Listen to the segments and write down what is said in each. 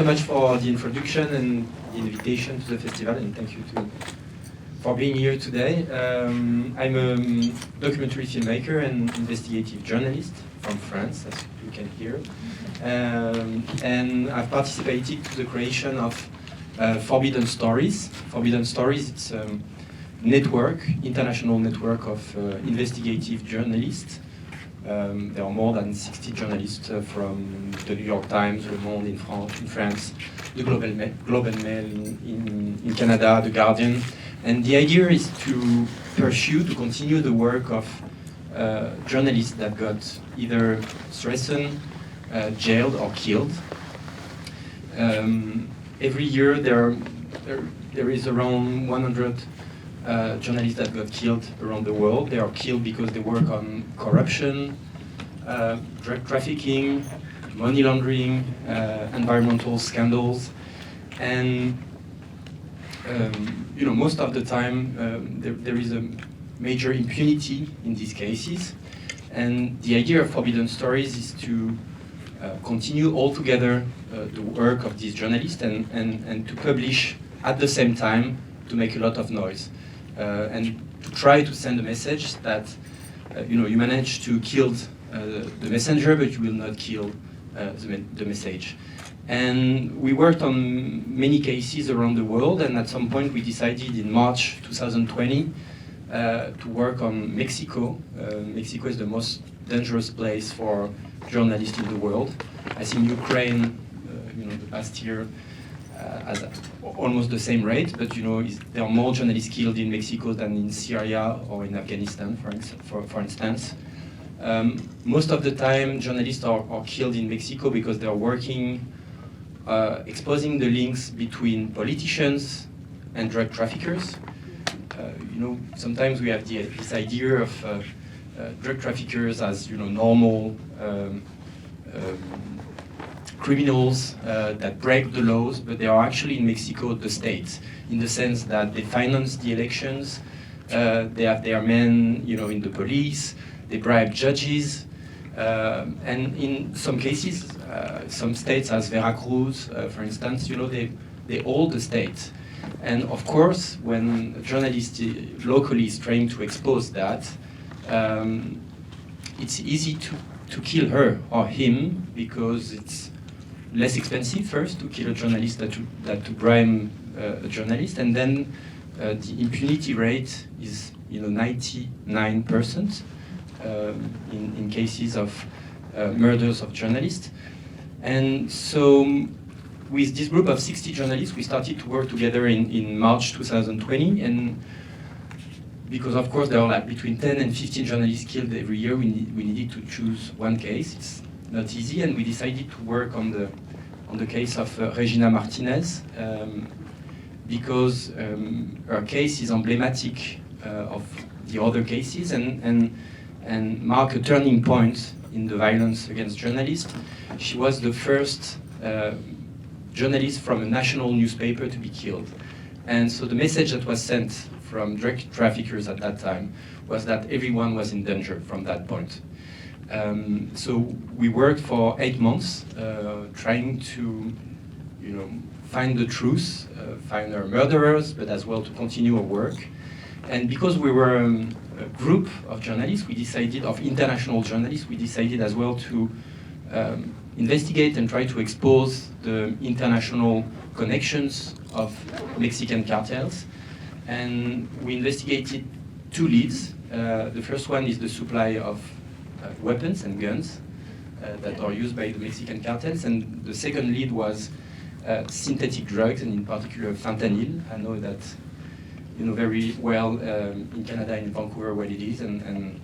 much for the introduction and the invitation to the festival, and thank you for being here today. I'm a documentary filmmaker and investigative journalist from France, as you can hear. And I've participated to the creation of Forbidden Stories. Forbidden Stories, it's a network, international network of investigative journalists. There are more than 60 journalists from the New York Times, Le Monde in France, the Global Mail in Canada, The Guardian. And the idea is to continue the work of journalists that got either threatened, jailed, or killed. Every year there is around 100 journalists that got killed around the world. They are killed because they work on corruption, drug trafficking, money laundering, environmental scandals, and most of the time there is a major impunity in these cases. And the idea of Forbidden Stories is to continue altogether the work of these journalists and to publish at the same time, to make a lot of noise. And to try to send a message that you manage to kill the messenger, but you will not kill the message. And we worked on many cases around the world, and at some point we decided in March 2020 to work on Mexico. Mexico is the most dangerous place for journalists in the world. I think Ukraine, the past year, has almost the same rate, but there are more journalists killed in Mexico than in Syria or in Afghanistan, for instance. Most of the time, journalists are killed in Mexico because they are working, exposing the links between politicians and drug traffickers. Sometimes we have this idea of drug traffickers as normal criminals that break the laws, but they are actually in Mexico the state, in the sense that they finance the elections, they have their men in the police, they bribe judges, and in some cases, some states as Veracruz, for instance, they hold the state. And of course, when a journalist locally is trying to expose that, it's easy to kill her or him, because it's less expensive first to kill a journalist than to bribe a journalist, and then the impunity rate is 99% in cases of murders of journalists. And so with this group of 60 journalists, we started to work together in March 2020, and because of course there are between 10 and 15 journalists killed every year, we needed to choose one case. It's not easy, and we decided to work on the case of Regina Martínez, because her case is emblematic of the other cases and mark a turning point in the violence against journalists. She was the first journalist from a national newspaper to be killed. And so the message that was sent from drug traffickers at that time was that everyone was in danger from that point. So we worked for 8 months trying to find the truth, find our murderers, but as well to continue our work. And because we were a group of journalists, international journalists, we decided as well to investigate and try to expose the international connections of Mexican cartels. And we investigated 2 leads. The first one is the supply of weapons and guns that are used by the Mexican cartels, and the second lead was synthetic drugs, and in particular fentanyl. I know that very well in Canada, in Vancouver, what it is, and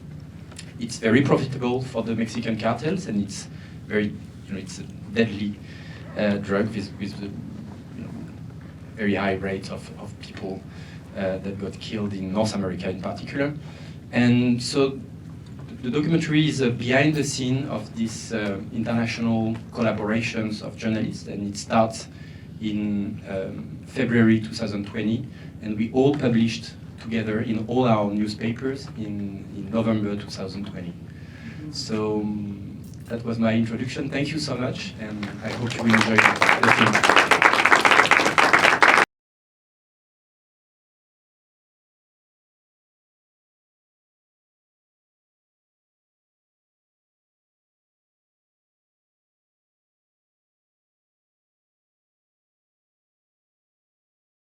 it's very profitable for the Mexican cartels, and it's very, it's a deadly drug with very high rates of people that got killed in North America in particular. And so the documentary is behind the scene of these international collaborations of journalists, and it starts in February 2020, and we all published together in all our newspapers in November 2020. So that was my introduction. Thank you so much, and I hope you will enjoy the film.